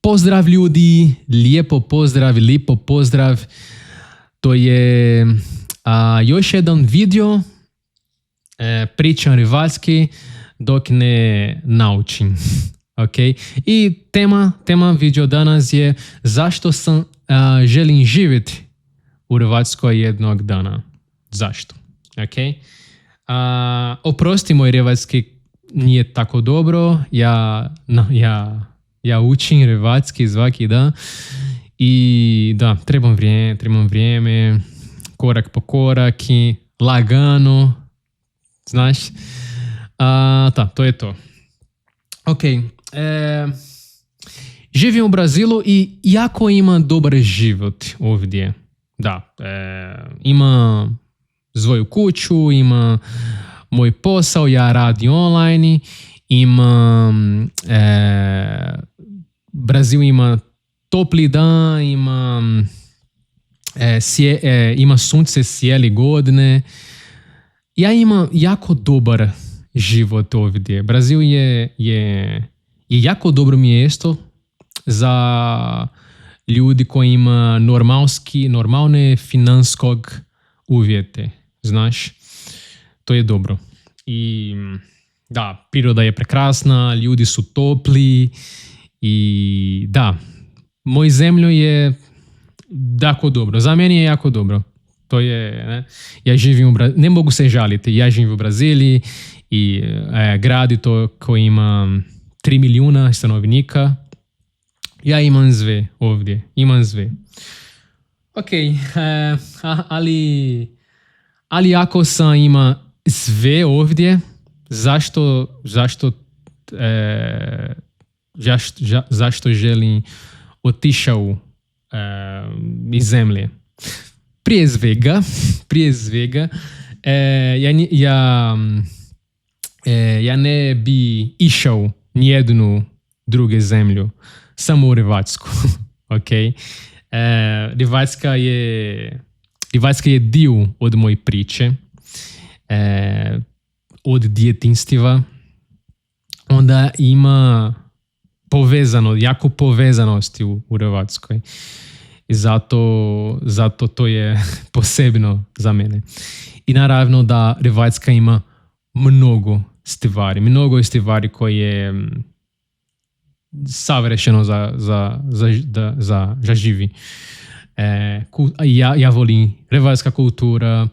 Pozdrav ljudi, lijepo pozdrav. To je još jedan video, pričam rivalski dok ne naučim. Okay? I tema video danas je zašto sam želim živjeti u Hrvatskoj jednog dana. Zašto? Okay? Oprosti, moj hrvatski nije tako dobro. Ja učim hrvatski svaki dan i da, trebam vrijeme, korak po korak i lagano, znaš. To je to. Ok, živim u Brazilu i jako ima dobar život ovdje. Da, ima svoju kuću, ima moj posao, ja radim online, Brazil ima topli dan, ima sunce cijeli godine. Ja imam jako dobar život ovdje. Brazil je jako dobro mjesto za ljudi koji ima normalne finanskog uvjete. Znaš, to je dobro. I da, priroda je prekrasna, ljudi su topli i da, moj zemljo je jako dobro. Za mene je jako dobro. To je, ne? Ja živim ne mogu se žaliti. Ja živim u Braziliji i grad to koji ima 3 milijuna stanovnika. Ja imam sve ovdje. Ok, ali ako sam ima sve ovdje, zašto želim otišao iz zemlje? Prije svega, ja ne bi išao nijednu drugu zemlju, samo u Hrvatsku. Okay? Hrvatska je dio od moje priče, od djetinjstva. Onda ima jako povezanosti u Hrvatskoj. I zato to je posebno za mene. I naravno da Hrvatska ima mnogo stvari koje je savršeno za živi. Ja volim hrvatska kultura,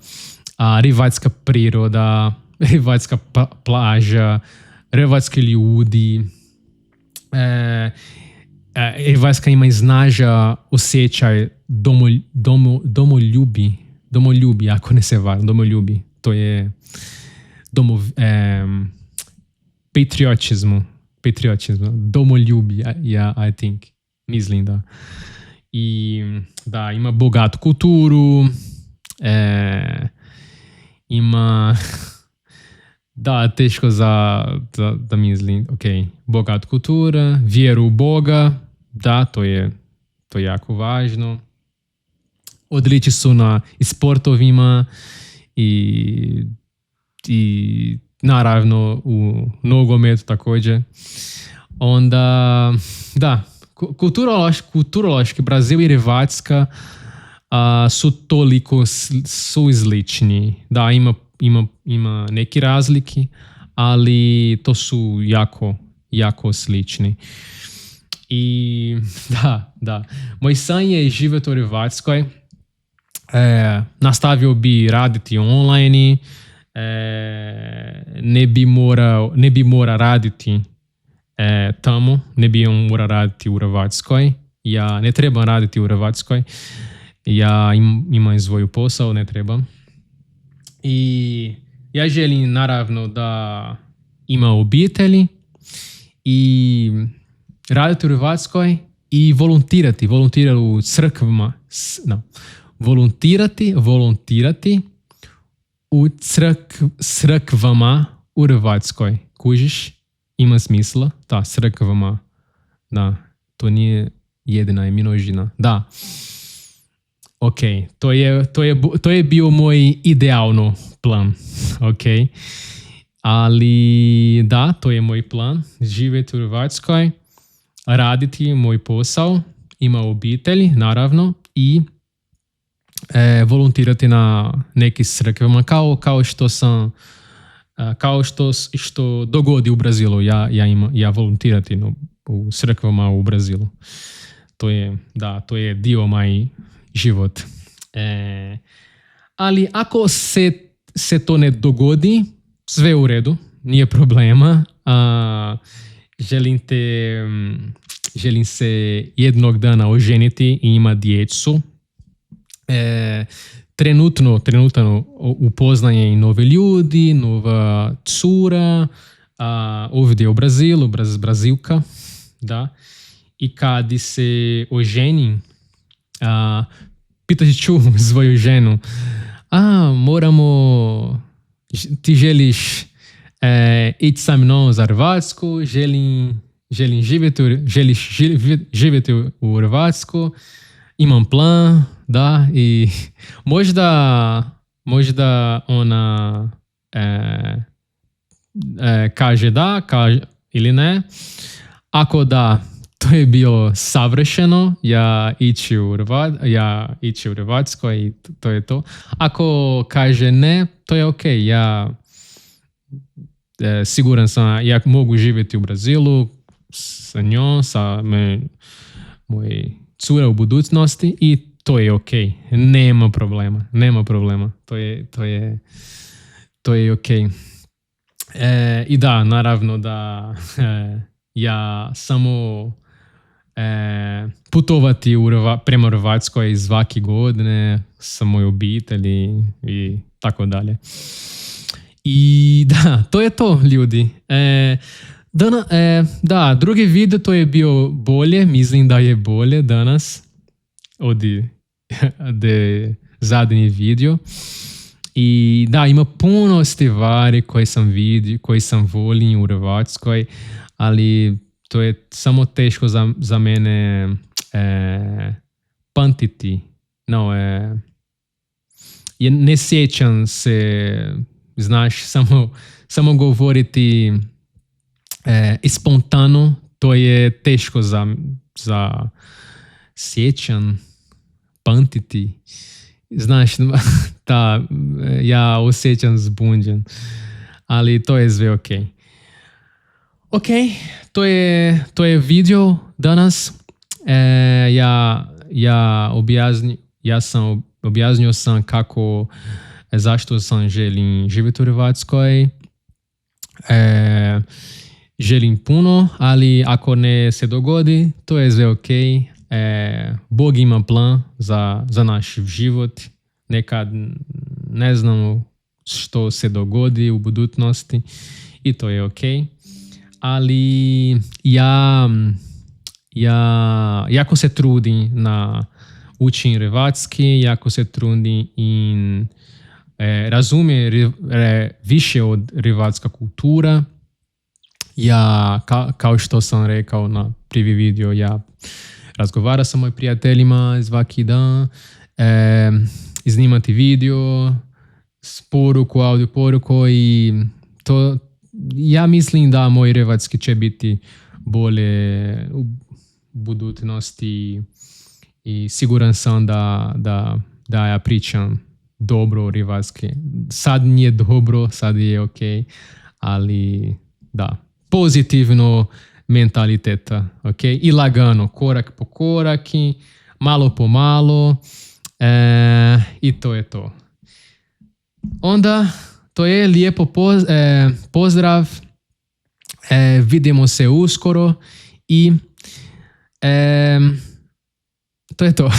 hrvatska priroda, hrvatska plaža, hrvatski ljudi. Hrvatska ima snažan osjećaj domoljubi, ako ne se varam, domoljubi. To je patriotizmu, domoljubi, I think, mislim da. I da, ima bogatu kulturu, ima da, teško da mislim, ok, bogat kultura, vjeru u Boga, da, to je jako važno. Odlični su na sportovima i naravno u nogometu također. Onda, da, kulturološki Brazil i Hrvatska su toliko slični. Da, ima neki razlike, ali to su jako slični. I da. Moj san je živjeti u Hrvatskoj. Nastavio bi raditi online. Ne bi mora raditi tamo. Ne bi mora raditi u Hrvatskoj. Ja ne trebam raditi u Hrvatskoj. Ja imam svoj posao, ne trebam. I ja želim naravno da ima obitelji i raditi u Hrvatskoj i volontirati u crkvama. Volontirati u crkvama u Hrvatskoj. Kužiš? Ima smisla? Da, crkvama. Da, to nije jedina je množina. Da. Ok, to je bio moj idealno plan. Ok. Ali da, to je moj plan. Živjeti u Hrvatskoj. raditi moj posao, ima obitelj, naravno, i volontirati na neki crkvama, kao što sam kao što dogodi u Brazilu. Ja volontirati u crkvama u Brazilu. To je dio moj život. Ali ako se to ne dogodi, sve u redu, nije problema. Želim se jednog dana oženiti i imati djecu. Trenutno upoznaje i nove ljudi, nova cura, ovdje u Brazilu, Brazilka, da. I kad se oženi, pitat ću svoju ženu, ti želiš ići sa mnom za Hrvatsku, želiš živjeti u Hrvatsku, imam plan, da, i možda ona kaže da, ili ne. Ako da, to je bilo savršeno, ja ići u Hrvatsku i to je to. Ako kaže ne, to je ok. Ja siguran sam, ja mogu živjeti u Brazilu sa njom, sa moj cura u budućnosti i to je ok. Nema problema. To je ok. I da, naravno da ja samo putovati prema Hrvatskoj svake godine sa mojoj obitelji i tako dalje. I da, to je to, ljudi. Da, drugi video to je bio bolje, mislim da je bolje danas od zadnji video. I da, ima puno stvari koje sam volim u Hrvatskoj, ali to je samo teško za mene pamtiti. Ne sjećam se, znaš, samo govoriti spontano, to je teško za sjećam, pamtiti. Znaš, ja osjećam zbunjen, ali to je sve ok. Ok, to je video danas. Ja sam objasnio zašto sam želim živjeti u Hrvatskoj. Želim puno, ali ako ne se dogodi, to je sve ok. Bog ima plan za naš život. Nekad ne znamo što se dogodi u budućnosti i to je ok. Ali ja jako se trudim na učim hrvatski, jako se trudim i razumijem više od hrvatska kultura. Ja, kao što sam rekao na prvi video, ja razgovaram sa mojim prijateljima svaki dan, snimati video, audio poruku i to, ja mislim da moj hrvatski će biti bolje u budućnosti i siguran sam da ja pričam dobro hrvatski. Sad nije dobro, sad je ok, ali da, pozitivno mentaliteta, ok? I lagano, korak po korak, malo po malo, i to je to. Onda, to je lijepo pozdrav, vidimo se uskoro i to je to.